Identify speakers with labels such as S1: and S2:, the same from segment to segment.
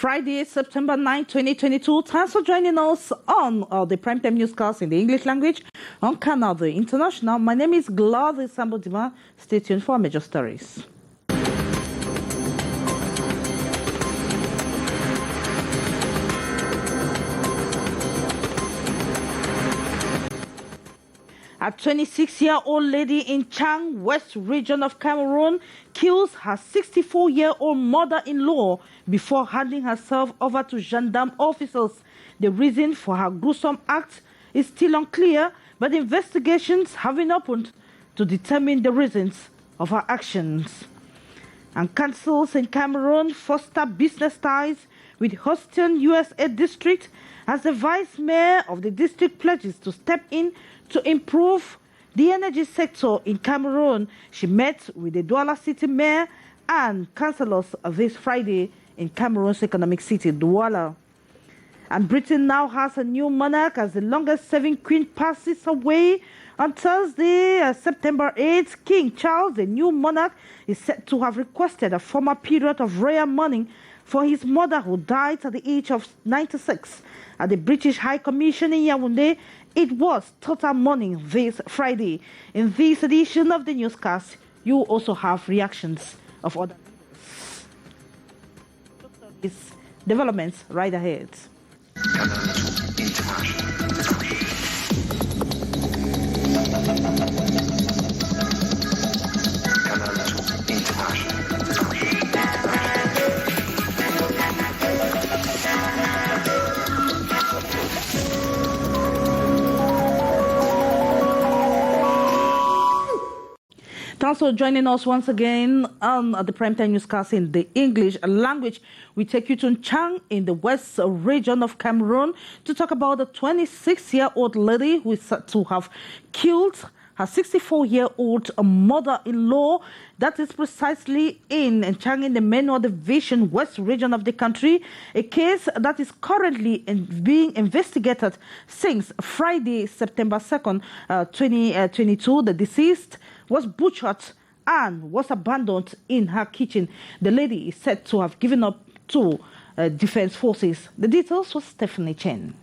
S1: Friday, September 9, 2022. Thanks for joining us on the Primetime Newscast in the English language on Canal, the International. My name is Gladys Sambodima. Stay tuned for major stories. A 26-year-old lady in Chang, West region of Cameroon, kills her 64-year-old mother-in-law before handing herself over to gendarme officers. The reason for her gruesome act is still unclear, but investigations have been opened to determine the reasons of her actions. And councils in Cameroon foster business ties with Houston USA district as the vice mayor of the district pledges to step in to improve the energy sector in Cameroon. She met with the Douala City mayor and councillors this Friday in Cameroon's economic city, Douala. And Britain now has a new monarch as the longest-serving queen passes away. On Thursday, September 8th, King Charles, the new monarch, is said to have requested a formal period of royal mourning for his mother, who died at the age of 96. At the British High Commission in Yaoundé, it was total mourning this Friday. In this edition of the newscast, you also have reactions of other developments right ahead. Thanks for joining us once again on the Primetime Newscast in the English language. We take you to Chang in the west region of Cameroon to talk about the 26-year-old lady who is said to have killed her 64-year-old mother-in-law. That is precisely in Chang in the Menua Division, west region of the country, a case that is currently being investigated since Friday, September 2nd, 2022. The deceased was butchered and was abandoned in her kitchen. The lady is said to have given up to defense forces. The details was Stephanie Chen.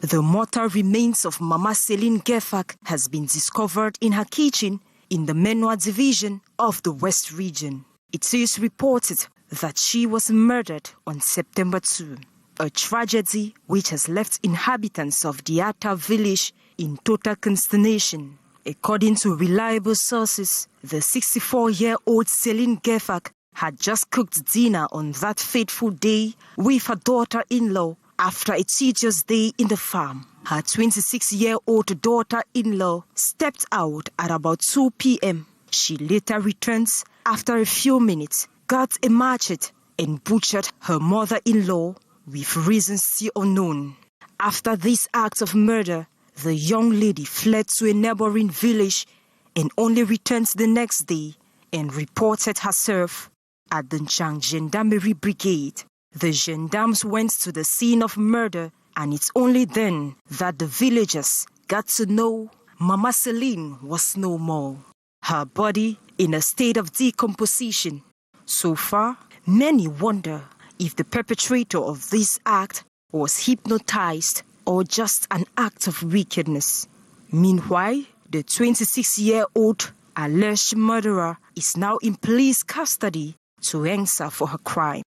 S2: The mortal remains of Mama Celine Gefak has been discovered in her kitchen in the Menua division of the West region. It is reported that she was murdered on September 2, a tragedy which has left inhabitants of Diata village in total consternation. According to reliable sources, the 64-year-old Celine Gefak had just cooked dinner on that fateful day with her daughter-in-law after a tedious day in the farm. Her 26-year-old daughter-in-law stepped out at about 2 p.m. She later returns after a few minutes, got a machete and butchered her mother-in-law with reasons still unknown. After this act of murder, the young lady fled to a neighboring village and only returned the next day and reported herself at the Chang Gendarmerie Brigade. The gendarmes went to the scene of murder, and it's only then that the villagers got to know Mama Celine was no more. Her body in a state of decomposition. So far, many wonder if the perpetrator of this act was hypnotized or just an act of wickedness. Meanwhile, the 26-year-old alleged murderer is now in police custody to answer for her crime.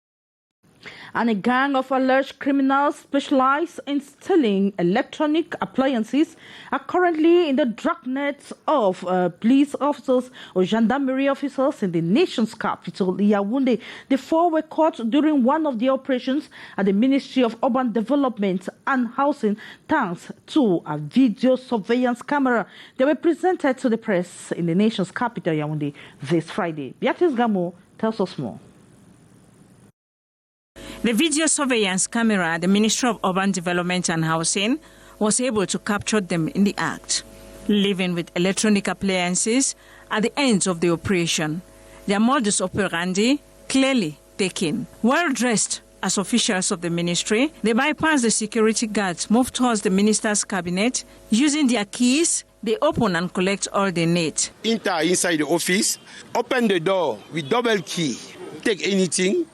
S1: And a gang of alleged criminals specialized in stealing electronic appliances are currently in the dragnets of police officers or gendarmerie officers in the nation's capital, Yaoundé. The four were caught during one of the operations at the Ministry of Urban Development and Housing, thanks to a video surveillance camera. They were presented to the press in the nation's capital, Yaoundé, this Friday. Beatrice Gamo tells us more.
S3: The video surveillance camera at the Ministry of Urban Development and Housing was able to capture them in the act, living with electronic appliances at the end of the operation. Their modus operandi clearly taken. Well dressed as officials of the ministry, they bypass the security guards, move towards the minister's cabinet. Using their keys, they open and collect all they need.
S4: Enter inside the office, open the door with double key, take anything,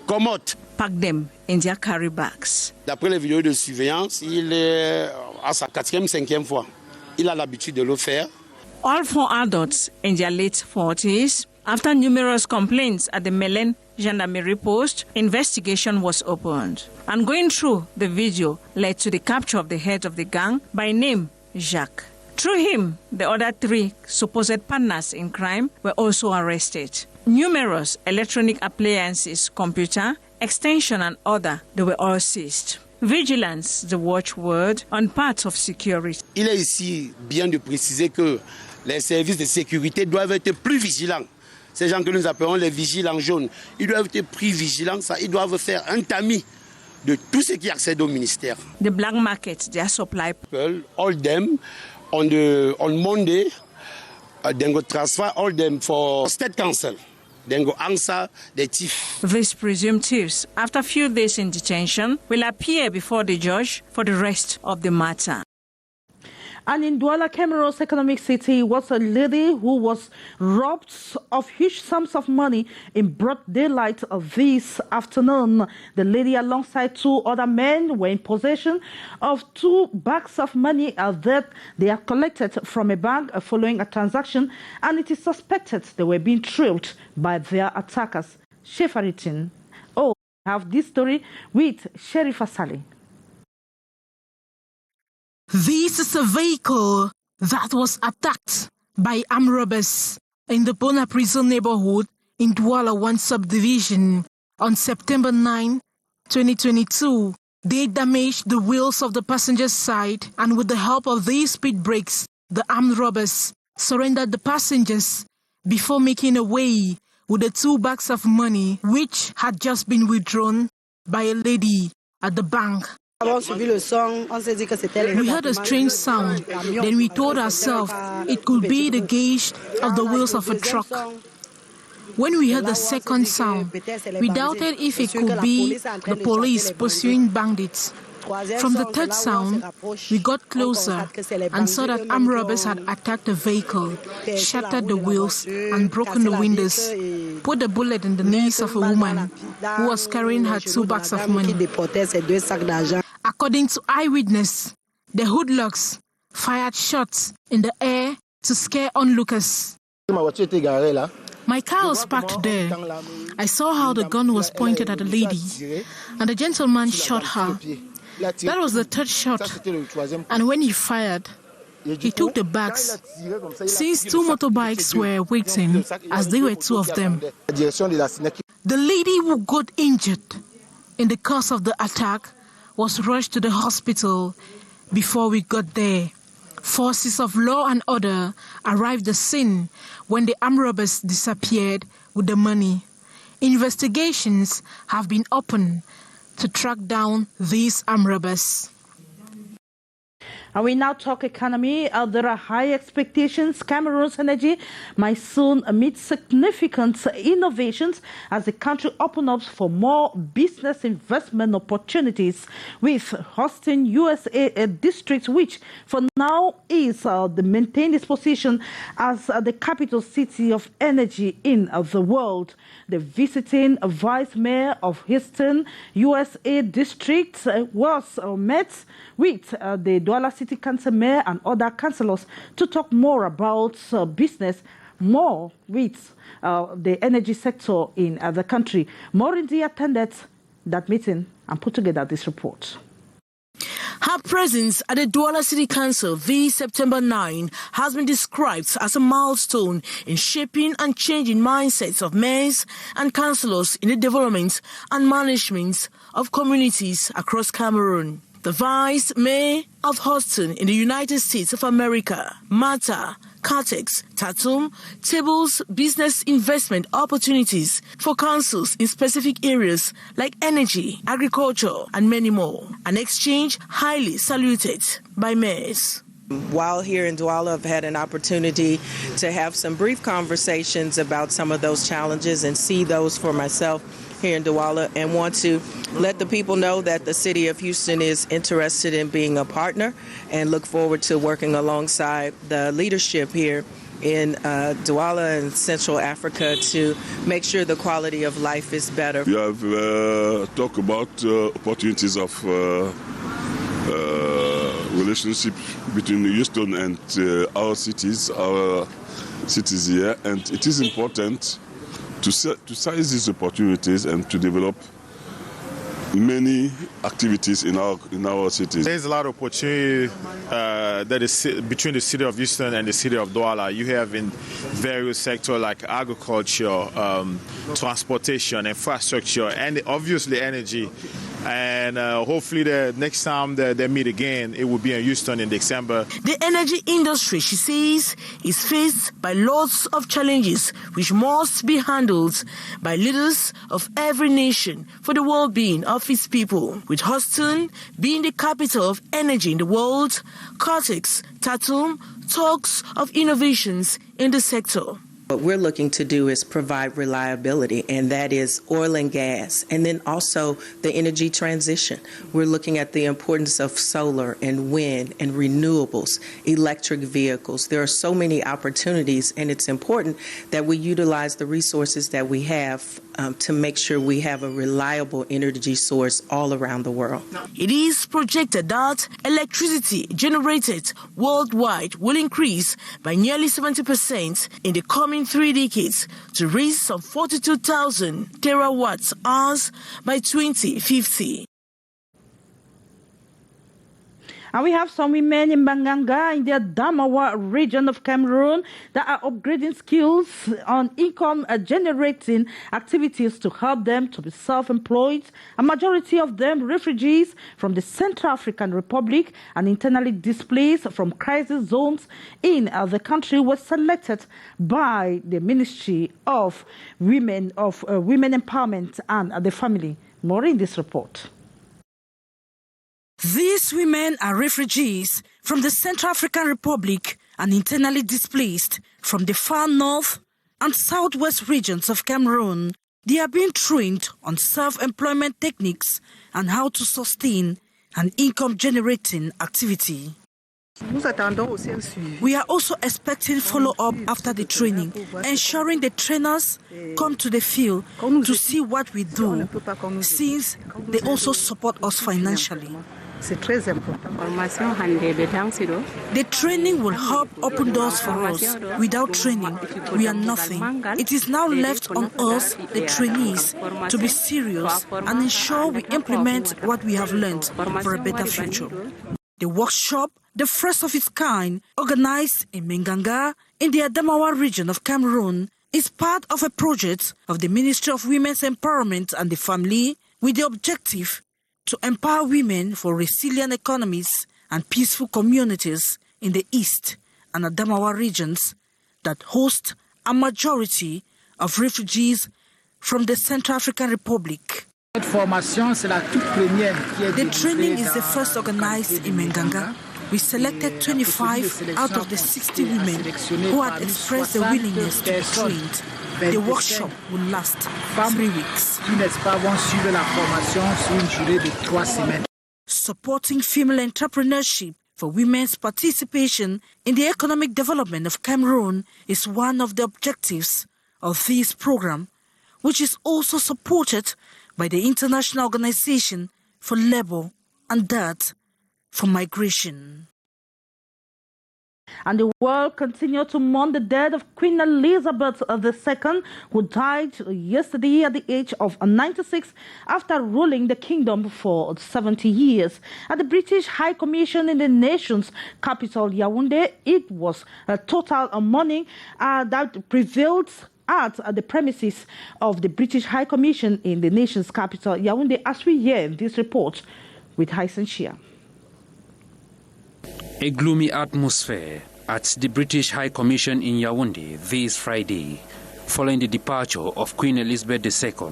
S4: come out.
S3: pack them in their carry bags.
S4: D'après les vidéos de surveillance, il est à sa 4e, 5e fois. Il a l'habitude de le faire.
S3: All 4 adults in their late 40s. After numerous complaints at the Melen Gendarmerie post, investigation was opened. And going through the video led to the capture of the head of the gang by name Jacques. Through him, the other 3 supposed partners in crime were also arrested. Numerous electronic appliances, computer, extension and other, they were all seized. Vigilance, the watchword on part of security.
S4: Il est ici bien de préciser que les services de sécurité doivent être plus vigilants. Ces gens que nous appelons les vigilants jaunes, ils doivent être plus vigilants, ils doivent faire un tamis de tout ce qui accède au ministère.
S3: The black market, their supply.
S4: All them on Monday, then go transfer all them for state council. Then go answer the thief.
S3: These presumed thieves, after a few days in detention, will appear before the judge for the rest of the matter.
S1: And in Douala, Cameroon's economic city, was a lady who was robbed of huge sums of money in broad daylight this afternoon. The lady, alongside 2 other men, were in possession of 2 bags of money that they had collected from a bank following a transaction, and it is suspected they were being trailed by their attackers. Shefaritin, I have this story with Sheriff Asali.
S5: This is a vehicle that was attacked by armed robbers in the Bona Prison neighborhood in Douala 1 subdivision on September 9, 2022. They damaged the wheels of the passenger side, and with the help of these speed brakes, the armed robbers surrendered the passengers before making away with the 2 bags of money which had just been withdrawn by a lady at the bank. We heard a strange sound, then we told ourselves it could be the gauge of the wheels of a truck. When we heard the second sound, we doubted if it could be the police pursuing bandits. From the third sound, we got closer and saw that armed robbers had attacked the vehicle, shattered the wheels and broken the windows, put a bullet in the knees of a woman who was carrying her 2 bags of money. According to eyewitness, the hoodlums fired shots in the air to scare onlookers. My car was parked there. I saw how the gun was pointed at the lady, and the gentleman shot her. That was the 3rd shot, and when he fired, he took the bags. Since 2 motorbikes were waiting, as there were 2 of them. The lady who got injured in the course of the attack was rushed to the hospital. Before we got there, forces of law and order arrived at the scene when the armed robbers disappeared with the money. Investigations have been opened to track down these armed robbers.
S1: And we now talk economy. There are high expectations. Cameroon's energy might soon meet significant innovations as the country opens up for more business investment opportunities, with hosting USA district, which for now is maintain its position as the capital city of energy in the world. The visiting vice mayor of Houston, USA district, was met with the Douala City Council mayor and other councillors to talk more about business, more with the energy sector in the country. Morindi attended that meeting and put together this report.
S5: Her presence at the Douala City Council this September 9 has been described as a milestone in shaping and changing mindsets of mayors and councillors in the development and management of communities across Cameroon. The Vice Mayor of Houston in the United States of America, Martha Cartex Tatum, tables business investment opportunities for councils in specific areas like energy, agriculture, and many more. An exchange highly saluted by mayors.
S6: While here in Douala, I've had an opportunity to have some brief conversations about some of those challenges and see those for myself here in Douala, and want to let the people know that the City of Houston is interested in being a partner and look forward to working alongside the leadership here in Douala and Central Africa to make sure the quality of life is better.
S7: We have talked about opportunities of relationship between Houston and our cities here, and it is important to seize these opportunities and to develop many activities in our cities.
S8: There's a lot of opportunity that is between the city of Houston and the city of Douala. You have in various sectors like agriculture, transportation, infrastructure, and obviously energy. And hopefully the next time they meet again, it will be in Houston in December.
S9: The energy industry, she says, is faced by lots of challenges which must be handled by leaders of every nation for the well-being of its people. With Houston being the capital of energy in the world, Cliquez, Tatum talks of innovations in the sector.
S6: What we're looking to do is provide reliability, and that is oil and gas, and then also the energy transition. We're looking at the importance of solar and wind and renewables, electric vehicles. There are so many opportunities, and it's important that we utilize the resources that we have to make sure we have a reliable energy source all around the world.
S9: It is projected that electricity generated worldwide will increase by nearly 70% in the coming 3 decades to reach some 42,000 terawatt hours by 2050.
S1: And we have some women in Banganga in the Adamawa region of Cameroon that are upgrading skills on income-generating activities to help them to be self-employed. A majority of them refugees from the Central African Republic and internally displaced from crisis zones in the country were selected by the Ministry of Women Empowerment and the Family. More in this report.
S2: These women are refugees from the Central African Republic and internally displaced from the far north and southwest regions of Cameroon. They are being trained on self-employment techniques and how to sustain an income-generating activity. We are also expecting follow-up after the training, ensuring the trainers come to the field to see what we do, since they also support us financially. The training will help open doors for us. Without training, we are nothing. It is now left on us, the trainees, to be serious and ensure we implement what we have learned for a better future. The workshop, the first of its kind, organized in Menganga in the Adamawa region of Cameroon, is part of a project of the Ministry of Women's Empowerment and the Family with the objective to empower women for resilient economies and peaceful communities in the East and Adamawa regions that host a majority of refugees from the Central African Republic.
S10: The
S2: training is the first organized in Menganga. We selected 25 out of the 60 women who had expressed the willingness to be trained. The workshop will last 3 weeks. Supporting female entrepreneurship for women's participation in the economic development of Cameroon is one of the objectives of this program, which is also supported by the International Organization for Labour and that for Migration.
S1: And the world continued to mourn the death of Queen Elizabeth II, who died yesterday at the age of 96 after ruling the kingdom for 70 years. At the British High Commission in the nation's capital, Yaoundé, it was a total mourning that prevailed at the premises of the British High Commission in the nation's capital, Yaoundé, as we hear this report with Hyson Shia.
S11: A gloomy atmosphere at the British High Commission in Yaoundé this Friday, following the departure of Queen Elizabeth II.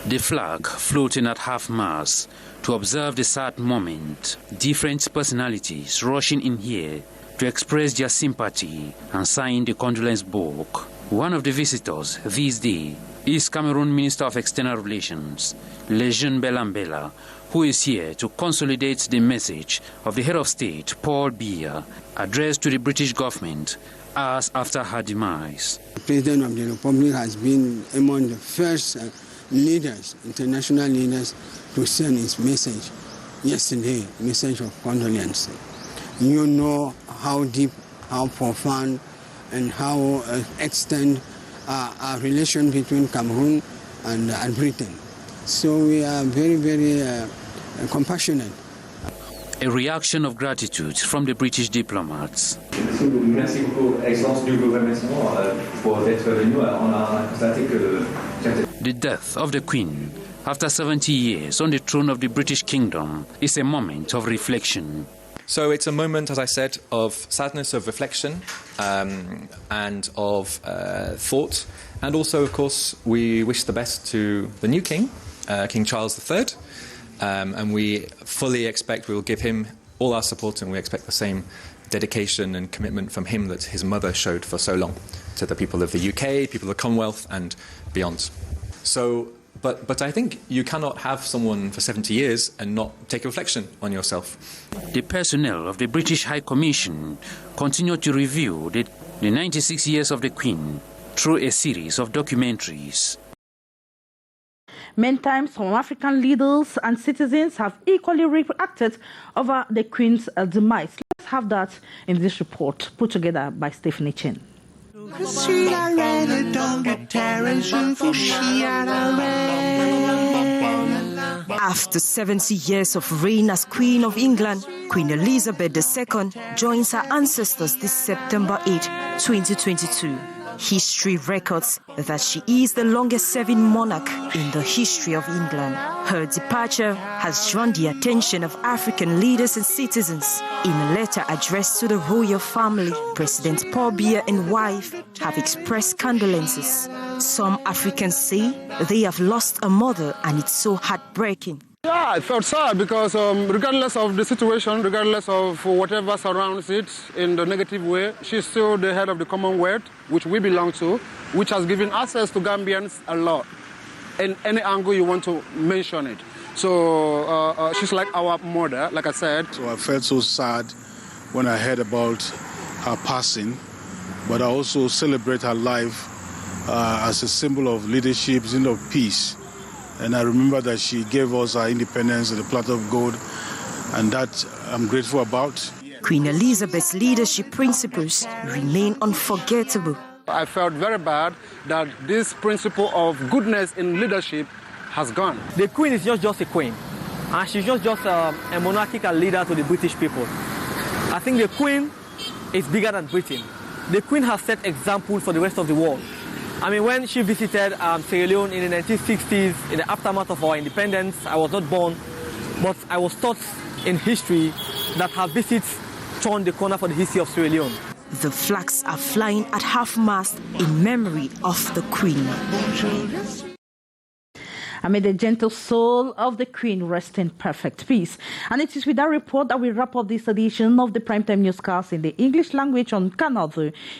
S11: The flag floating at half-mast to observe the sad moment. Different personalities rushing in here to express their sympathy and sign the condolence book. One of the visitors this day is Cameroon Minister of External Relations, Lejeune Belambela, who is here to consolidate the message of the head of state, Paul Biya, addressed to the British government hours after her demise.
S10: The President of the Republic has been among the first leaders, international leaders, to send his message yesterday, message of condolence. You know how deep, how profound, and how extend our relation between Cameroon and Britain. So we are very, very compassionate.
S11: A reaction of gratitude from the British diplomats.
S12: Merci beaucoup, Excellence, du gouvernement pour d'être venu. On a constaté que
S11: the death of the Queen, after 70 years on the throne of the British Kingdom, is a moment of reflection.
S13: So it's a moment, as I said, of sadness, of reflection, and of thought. And also, of course, we wish the best to the new king, King Charles III. And we fully expect we will give him all our support, and we expect the same dedication and commitment from him that his mother showed for so long to the people of the UK, people of the Commonwealth and beyond. So, but I think you cannot have someone for 70 years and not take a reflection on yourself.
S11: The personnel of the British High Commission continue to review the 96 years of the Queen through a series of documentaries.
S1: Meantime, some African leaders and citizens have equally reacted over the Queen's demise. Let's have that in this report put together by Stephanie Chen.
S2: After 70 years of reign as Queen of England, Queen Elizabeth II joins her ancestors this September 8, 2022. History records that she is the longest-serving monarch in the history of England. Her departure has drawn the attention of African leaders and citizens. In a letter addressed to the royal family, President Paul Biya and wife have expressed condolences. Some Africans say they have lost a mother and it's so heartbreaking.
S14: Yeah, I felt sad because regardless of the situation, regardless of whatever surrounds it in the negative way, she's still the head of the Commonwealth, which we belong to, which has given access to Gambians a lot. In any angle you want to mention it. So she's like our mother, like I said.
S15: So I felt so sad when I heard about her passing, but I also celebrate her life as a symbol of leadership, symbol of peace. And I remember that she gave us our independence and the platter of gold, and that I'm grateful about.
S2: Queen Elizabeth's leadership principles remain unforgettable.
S14: I felt very bad that this principle of goodness in leadership has gone.
S16: The Queen is not just a queen, and she's not just a monarchical leader to the British people. I think the Queen is bigger than Britain. The Queen has set examples for the rest of the world. I mean, when she visited Sierra Leone in the 1960s, in the aftermath of our independence, I was not born, but I was taught in history that her visits turned the corner for the history of Sierra Leone.
S2: The flags are flying at half-mast in memory of the Queen.
S1: And may the gentle soul of the Queen rest in perfect peace. And it is with that report that we wrap up this edition of the Primetime Newscast in the English language on Canal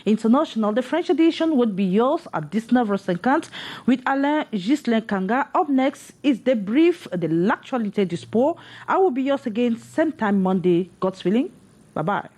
S1: International. The French edition would be yours at 19h50 with Alain Ghislain Kanga. Up next is the brief de l'actualité du sport. I will be yours again same time Monday, God's willing. Bye-bye.